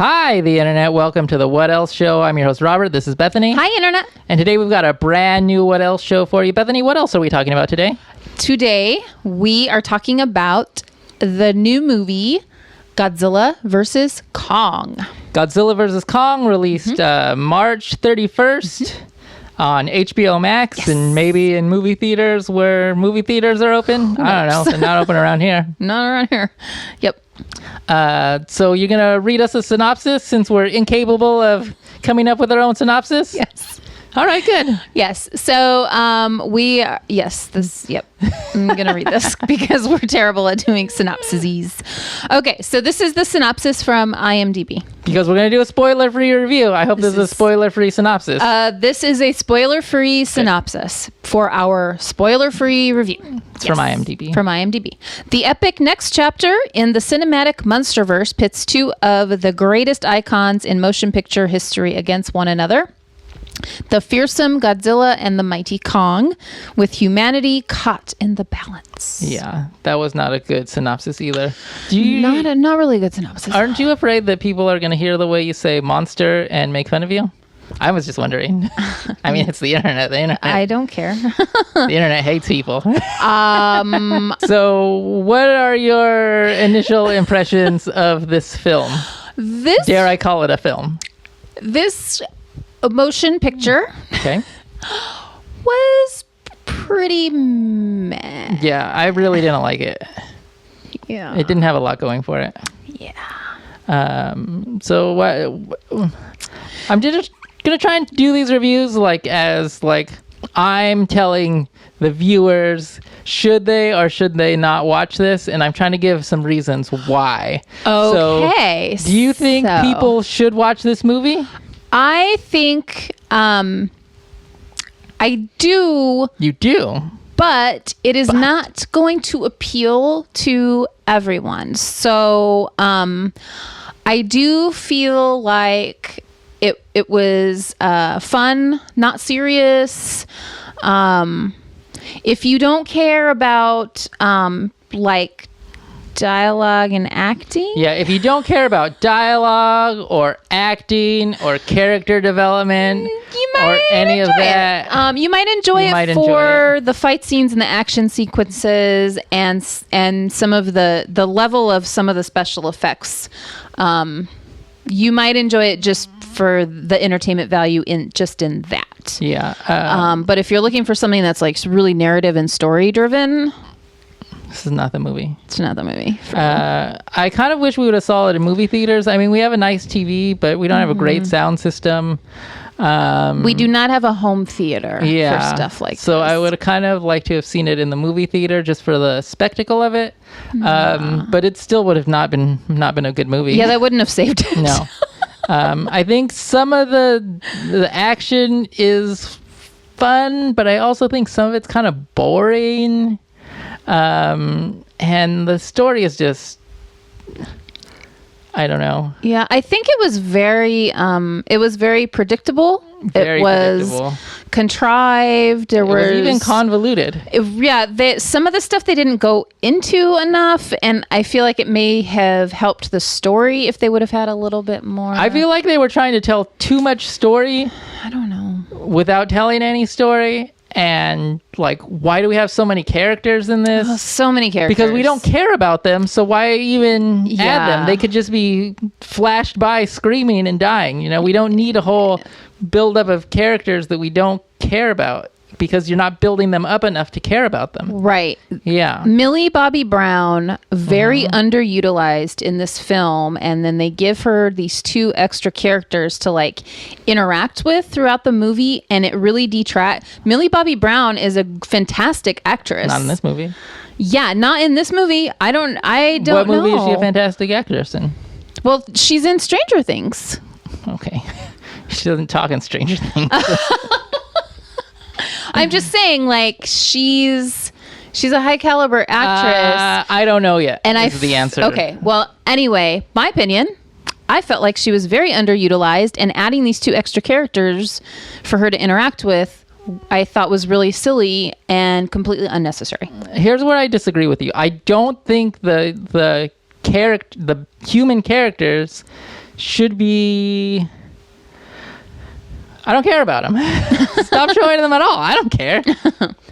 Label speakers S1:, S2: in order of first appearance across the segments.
S1: Hi, the internet. Welcome to the What Else Show. I'm your host, Robert. This is Bethany.
S2: Hi, internet.
S1: And today we've got a brand new What Else show for you. Bethany, what else are we talking about today?
S2: Today, we are talking about the new movie, Godzilla vs. Kong.
S1: Godzilla vs. Kong released March 31st on HBO Max and maybe in movie theaters where movie theaters are open. I don't know. They're not open around here.
S2: Not around here. Yep.
S1: So you're going to read us a synopsis since we're incapable of coming up with our own synopsis?
S2: Yes.
S1: All right, good.
S2: Yes. So I'm going to read this because we're terrible at doing synopses. Okay. So this is the synopsis from IMDb.
S1: Because we're going to do a spoiler-free review. I hope this is a spoiler-free synopsis.
S2: This is a spoiler-free synopsis for our spoiler-free review.
S1: It's from IMDb.
S2: From IMDb. The epic next chapter in the cinematic Monsterverse pits two of the greatest icons in motion picture history against one another. The fearsome Godzilla and the mighty Kong, with humanity caught in the balance.
S1: Yeah, that was not a good synopsis either.
S2: Not really good synopsis.
S1: Aren't you afraid that people are going to hear the way you say monster and make fun of you? I was just wondering. I mean, it's the internet. The internet.
S2: I don't care.
S1: The internet hates people. So, what are your initial impressions of this film? Dare I call it a film?
S2: This motion picture was pretty meh.
S1: Yeah, I really didn't like it.
S2: Yeah.
S1: It didn't have a lot going for it.
S2: Yeah.
S1: So what I'm just gonna try and do these reviews as I'm telling the viewers should they or should they not watch this, and I'm trying to give some reasons why.
S2: Okay.
S1: So, do you think people should watch this movie?
S2: I think I do.
S1: You do?
S2: But it is not going to appeal to everyone. So I do feel like it was fun, not serious. If you don't care about dialogue and acting.
S1: Yeah, if you don't care about dialogue or acting or character development or any of that,
S2: you might enjoy it for the fight scenes and the action sequences and some of the level of some of the special effects. You might enjoy it just for the entertainment value in that.
S1: Yeah.
S2: But if you're looking for something that's really narrative and story driven,
S1: this is not the movie.
S2: It's not the movie.
S1: I kind of wish we would have saw it in movie theaters. I mean, we have a nice TV, but we don't have a great sound system.
S2: We do not have a home theater for stuff like this.
S1: So I would have kind of liked to have seen it in the movie theater just for the spectacle of it. But it still would have not been a good movie.
S2: Yeah, that wouldn't have saved it.
S1: No. I think some of the action is fun, but I also think some of it's kind of boring. And the story is just, I don't know.
S2: Yeah, I think it was very predictable. It was
S1: predictable.
S2: Contrived. It was
S1: even convoluted.
S2: Some of the stuff they didn't go into enough, and I feel like it may have helped the story if they would have had a little bit more.
S1: I feel like they were trying to tell too much story.
S2: I don't know.
S1: Without telling any story. And why do we have so many characters in this?
S2: Oh, so many characters.
S1: Because we don't care about them, so why even add them? They could just be flashed by screaming and dying. We don't need a whole buildup of characters that we don't care about because you're not building them up enough to care about them.
S2: Right.
S1: Yeah.
S2: Millie Bobby Brown, very underutilized in this film, and then they give her these two extra characters to interact with throughout the movie, and it really detracts. Millie Bobby Brown is a fantastic actress.
S1: Not in this movie.
S2: Yeah, not in this movie. I don't
S1: What
S2: know.
S1: movie is she a fantastic actress in?
S2: Well, she's in Stranger Things.
S1: Okay. She doesn't talk in Stranger Things.
S2: I'm just saying, she's a high caliber actress.
S1: I don't know yet.
S2: And
S1: is the answer.
S2: Okay. Well, anyway, my opinion, I felt like she was very underutilized, and adding these two extra characters for her to interact with, I thought was really silly and completely unnecessary.
S1: Here's where I disagree with you. I don't think the human characters should be. I don't care about them. Stop showing them at all. I don't care.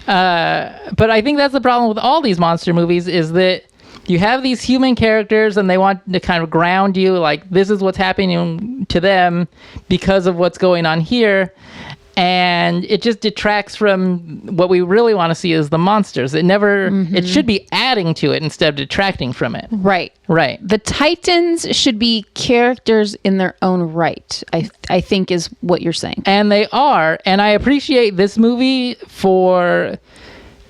S1: But I think that's the problem with all these monster movies is that you have these human characters and they want to kind of ground you like this is what's happening to them because of what's going on here. And it just detracts from what we really want to see is the monsters. It should be adding to it instead of detracting from it.
S2: Right.
S1: Right.
S2: The Titans should be characters in their own right, I think is what you're saying.
S1: And they are. And I appreciate this movie for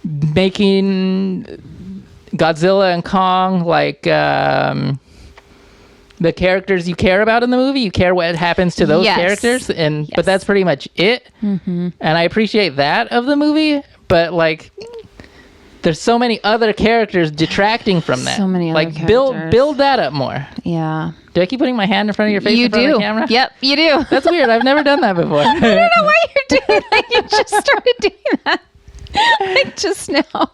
S1: making Godzilla and Kong like the characters you care about in the movie. You care what happens to those characters, but that's pretty much it. And I appreciate that of the movie, but like there's so many other characters detracting from that.
S2: So many other
S1: like
S2: characters.
S1: build that up more.
S2: Yeah.
S1: Do I keep putting my hand in front of your face in front of the camera?
S2: Yep, you do.
S1: That's weird. I've never done that before.
S2: I don't know why you're doing that. You just started doing that like just now.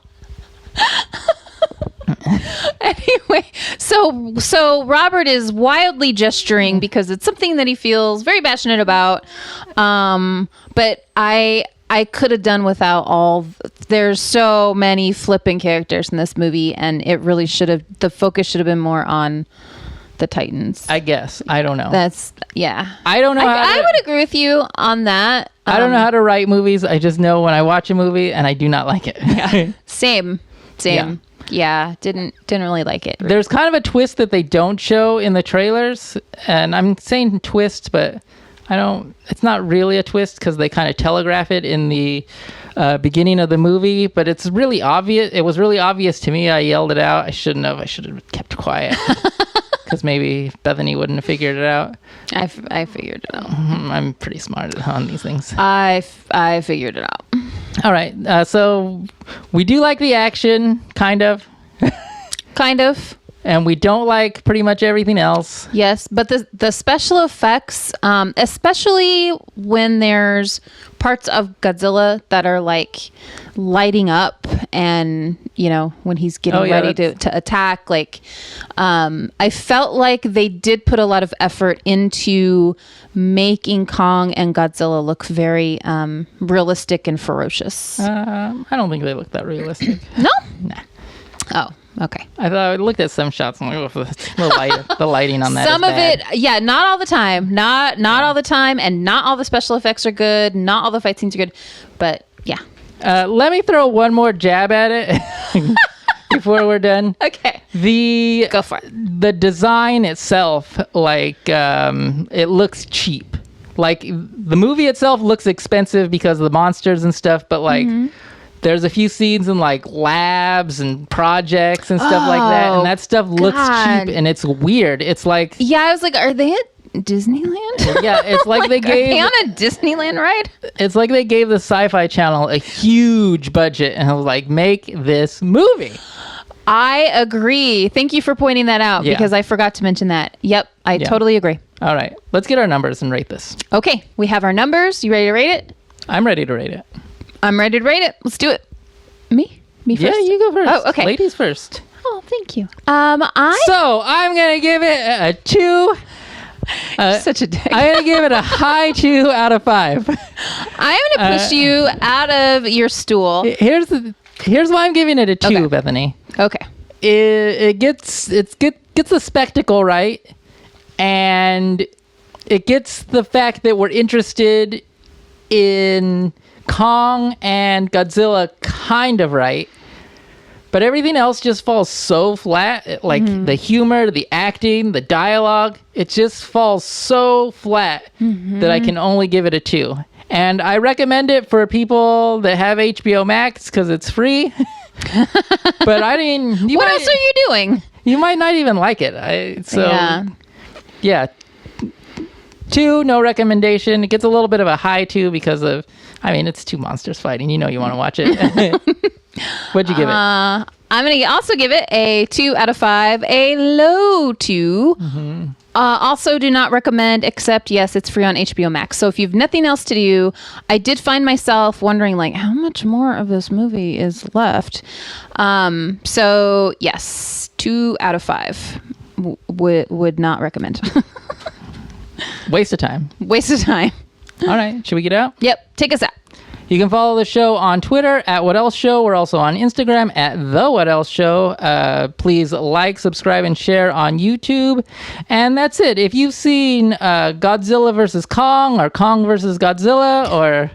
S2: Anyway, so Robert is wildly gesturing because it's something that he feels very passionate about. But I could have done without there's so many flipping characters in this movie, and it really the focus should have been more on the Titans.
S1: I guess. I don't know.
S2: I
S1: don't know.
S2: I would agree with you on that.
S1: I don't know how to write movies. I just know when I watch a movie and I do not like it.
S2: Yeah. Same. Yeah, didn't really like it.
S1: There's kind of a twist that they don't show in the trailers, and I'm saying twist, but it's not really a twist because they kind of telegraph it in the beginning of the movie, but it's really obvious. It was really obvious to me. I yelled it out. I shouldn't have. I should have kept quiet because maybe Bethany wouldn't have figured it out.
S2: I figured it out.
S1: I'm pretty smart on these things.
S2: I figured it out.
S1: All right. So we do like the action, kind of.
S2: Kind of.
S1: And we don't like pretty much everything else.
S2: Yes, but the special effects, especially when there's parts of Godzilla that are like lighting up and, when he's getting ready to attack, like I felt like they did put a lot of effort into making Kong and Godzilla look very realistic and ferocious.
S1: I don't think they look that realistic.
S2: No?
S1: Nah.
S2: Oh. Okay.
S1: I thought I looked at some shots and like, the lighting on that.
S2: Some
S1: is
S2: of
S1: bad.
S2: it, yeah, not all the time, not all the time, and not all the special effects are good. Not all the fight scenes are good, but yeah.
S1: Let me throw one more jab at it before we're done.
S2: Okay. Go for it.
S1: The design itself, like, it looks cheap. Like the movie itself looks expensive because of the monsters and stuff, but like. There's a few scenes in like labs and projects and stuff like that. And that stuff looks cheap and it's weird. It's like...
S2: Yeah, I was like, are they at Disneyland?
S1: Yeah, it's like they gave...
S2: Are they on a Disneyland ride?
S1: It's like they gave the Sci-Fi Channel a huge budget and was like, make this movie.
S2: I agree. Thank you for pointing that out because I forgot to mention that. Yep, I totally agree.
S1: All right, let's get our numbers and rate this.
S2: Okay, we have our numbers. You ready to rate it?
S1: I'm ready to rate it.
S2: I'm ready to rate it. Let's do it. Me first?
S1: Yeah, you go first.
S2: Oh, okay.
S1: Ladies first.
S2: Oh, thank you.
S1: So I'm going to give it a 2.
S2: Such a dick.
S1: I'm going to give it a high 2 out of 5.
S2: I'm going to push you out of your stool.
S1: Here's why I'm giving it a 2,
S2: Okay.
S1: Bethany.
S2: Okay.
S1: It gets the spectacle right, and it gets the fact that we're interested in Kong and Godzilla kind of right, but everything else just falls so flat. Like the humor, the acting, the dialogue, it just falls so flat that I can only give it a 2. And I recommend it for people that have HBO Max because it's free. But I mean,
S2: what else are you doing?
S1: You might not even like it. Yeah. 2, no recommendation. It gets a little bit of a high 2 because of, it's 2 monsters fighting. You want to watch it. What'd you give it?
S2: I'm going to also give it a 2 out of 5, a low 2. Also do not recommend, except, yes, it's free on HBO Max. So if you have nothing else to do, I did find myself wondering, like, how much more of this movie is left? So, yes, 2 out of 5 would not recommend.
S1: Waste of time.
S2: Waste of time.
S1: All right. Should we get out?
S2: Yep. Take us out.
S1: You can follow the show on Twitter at What Else Show. We're also on Instagram at The What Else Show. Please like, subscribe, and share on YouTube. And that's it. If you've seen Godzilla versus Kong or Kong versus Godzilla or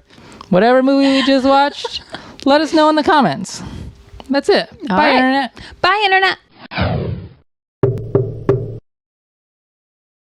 S1: whatever movie we just watched, let us know in the comments. That's it. Bye,
S2: right.
S1: Internet.
S2: Bye, Internet.